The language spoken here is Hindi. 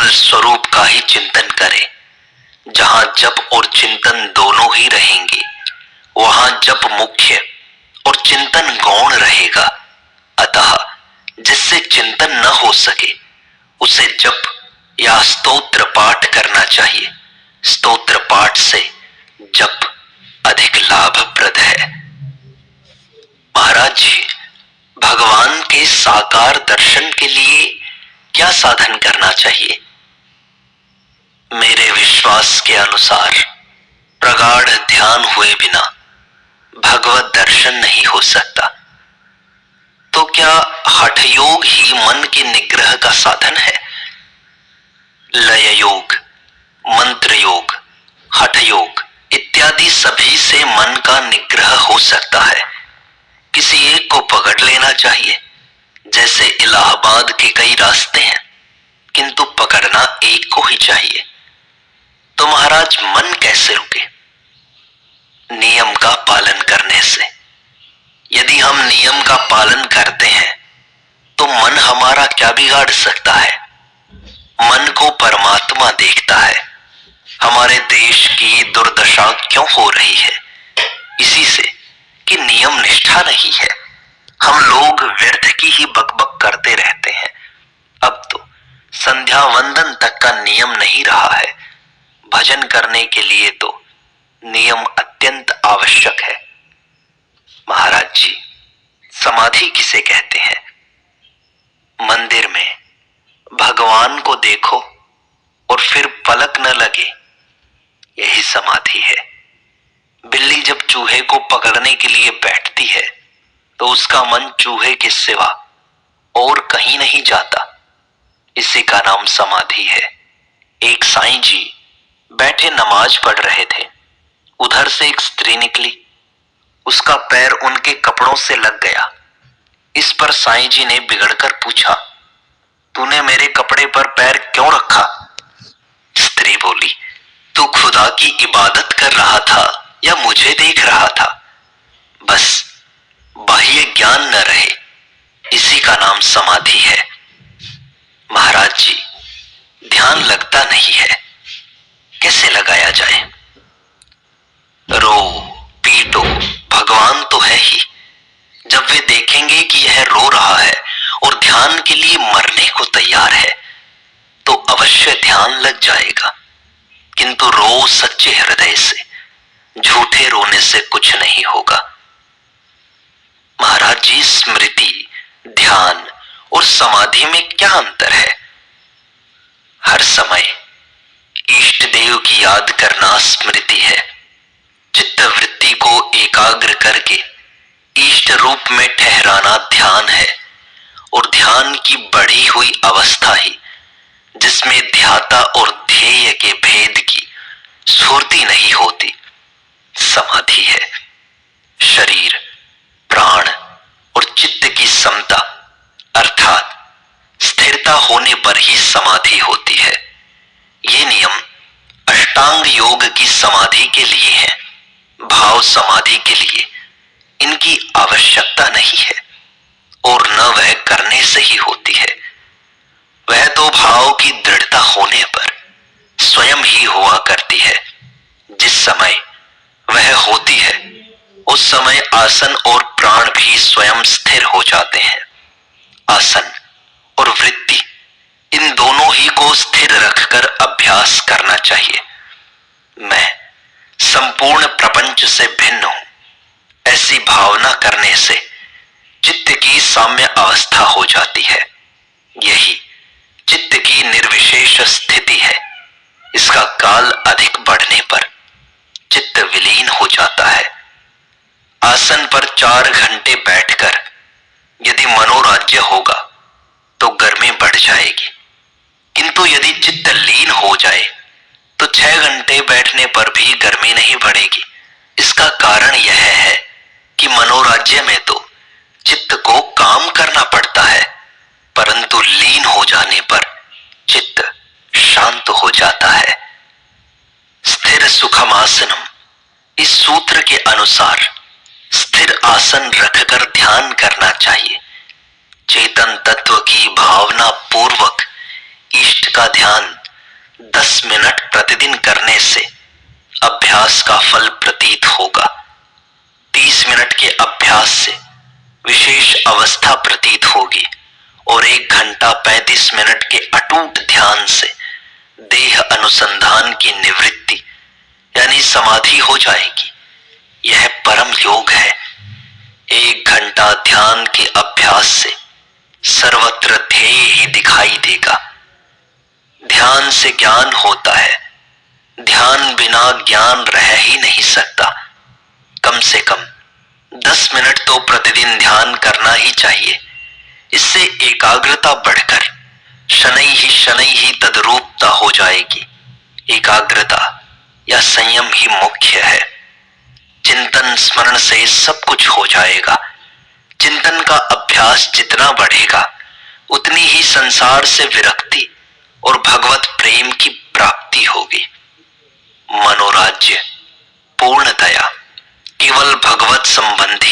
केवल स्वरूप का ही चिंतन करे। जहां जप और चिंतन दोनों ही रहेंगे, वहां जप मुख्य और चिंतन गौण रहेगा। अतः जिससे चिंतन न हो सके उसे जप या स्तोत्र पाठ करना चाहिए। स्तोत्र पाठ से जप अधिक लाभप्रद है। महाराज जी, भगवान के साकार दर्शन के लिए क्या साधन करना चाहिए? मेरे विश्वास के अनुसार प्रगाढ़ ध्यान हुए बिना भगवत दर्शन नहीं हो सकता। तो क्या हठ योग ही मन के निग्रह का साधन है? लय योग, मंत्र योग, हठ योग इत्यादि सभी से मन का निग्रह हो सकता है। किसी एक को पकड़ लेना चाहिए। जैसे इलाहाबाद के कई रास्ते हैं, किंतु पकड़ना एक को ही चाहिए। तो महाराज मन कैसे रुके? नियम का पालन करने से। यदि हम नियम का पालन करते हैं तो मन हमारा क्या बिगाड़ सकता है? मन को परमात्मा देखता है। हमारे देश की दुर्दशा क्यों हो रही है? इसी से कि नियम निष्ठा नहीं है। हम लोग व्यर्थ की ही बकबक करते रहते हैं। अब तो संध्या वंदन तक का नियम नहीं रहा है। भजन करने के लिए तो नियम अत्यंत आवश्यक है। महाराज जी, समाधि किसे कहते हैं? मंदिर में भगवान को देखो और फिर पलक न लगे, यही समाधि है। बिल्ली जब चूहे को पकड़ने के लिए बैठती है तो उसका मन चूहे के सिवा और कहीं नहीं जाता। इसी का नाम समाधि है। एक साईं जी बैठे नमाज पढ़ रहे थे। उधर से एक स्त्री निकली। उसका पैर उनके कपड़ों से लग गया। इस पर साईं जी ने बिगड़कर पूछा, तूने मेरे कपड़े पर पैर क्यों रखा? स्त्री बोली, तू खुदा की इबादत कर रहा था या मुझे देख रहा था? बस बाह्य ज्ञान न रहे, इसी का नाम समाधि है। महाराज जी, ध्यान लगता नहीं है, कैसे लगाया जाए? रो पीटो, भगवान तो है ही। जब वे देखेंगे कि यह रो रहा है और ध्यान के लिए मरने को तैयार है तो अवश्य ध्यान लग जाएगा। किंतु रो सच्चे हृदय से, झूठे रोने से कुछ नहीं होगा। महाराज जी, स्मृति, ध्यान और समाधि में क्या अंतर है? हर समय इष्ट देव की याद करना स्मृति है। चित्त वृत्ति को एकाग्र करके इष्ट रूप में ठहराना ध्यान है। और ध्यान की बढ़ी हुई अवस्था ही, जिसमें ध्याता और ध्येय के भेद की स्फूर्ति नहीं होती, समाधि है। शरीर, प्राण और चित्त की समता अर्थात स्थिरता होने पर ही समाधि होती है। ये नियम अष्टांग योग की समाधि के लिए है। भाव समाधि के लिए इनकी आवश्यकता नहीं है और न वह करने से ही होती है। वह तो भाव की दृढ़ता होने पर स्वयं ही हुआ करती है। जिस समय वह होती है उस समय आसन और प्राण भी स्वयं स्थिर हो जाते हैं। आसन और वृत्ति, इन दोनों ही को स्थिर रखकर अभ्यास करना चाहिए। मैं संपूर्ण प्रपंच से भिन्न हूं, ऐसी भावना करने से चित्त की साम्य अवस्था हो जाती है। यही चित्त की निर्विशेष स्थिति है। इसका काल अधिक बढ़ने पर चित्त विलीन हो जाता है। आसन पर 4 घंटे बैठकर यदि मनोराज्य होगा तो गर्मी बढ़ जाएगी, किंतु यदि चित्त लीन हो जाए तो 6 घंटे बैठने पर भी गर्मी नहीं बढ़ेगी। इसका कारण यह है कि मनोराज्य में तो चित्त को काम करना पड़ता है, परंतु लीन हो जाने पर चित्त शांत हो जाता है। स्थिर सुखम आसनम, इस सूत्र के अनुसार स्थिर आसन रखकर ध्यान करना चाहिए। चेतन तत्व की भावना पूर्वक इष्ट का ध्यान 10 मिनट प्रतिदिन करने से अभ्यास का फल प्रतीत होगा। 30 मिनट के अभ्यास से विशेष अवस्था प्रतीत होगी और 1 घंटा 35 मिनट के अटूट ध्यान से देह अनुसंधान की निवृत्ति यानी समाधि हो जाएगी। यह परम योग है। 1 घंटा ध्यान के अभ्यास से सर्वत्र ध्येय ही दिखाई देगा। ध्यान से ज्ञान होता है। ध्यान बिना ज्ञान रह ही नहीं सकता। कम से कम 10 मिनट तो प्रतिदिन ध्यान करना ही चाहिए। इससे एकाग्रता बढ़कर शनै ही तद्रूपता हो जाएगी। एकाग्रता या संयम ही मुख्य है। चिंतन स्मरण से सब कुछ हो जाएगा। चिंतन का अभ्यास जितना बढ़ेगा उतनी ही संसार से विरक्ति और भगवत प्रेम की प्राप्ति होगी। मनोराज्य, पूर्णतया केवल भगवत संबंधी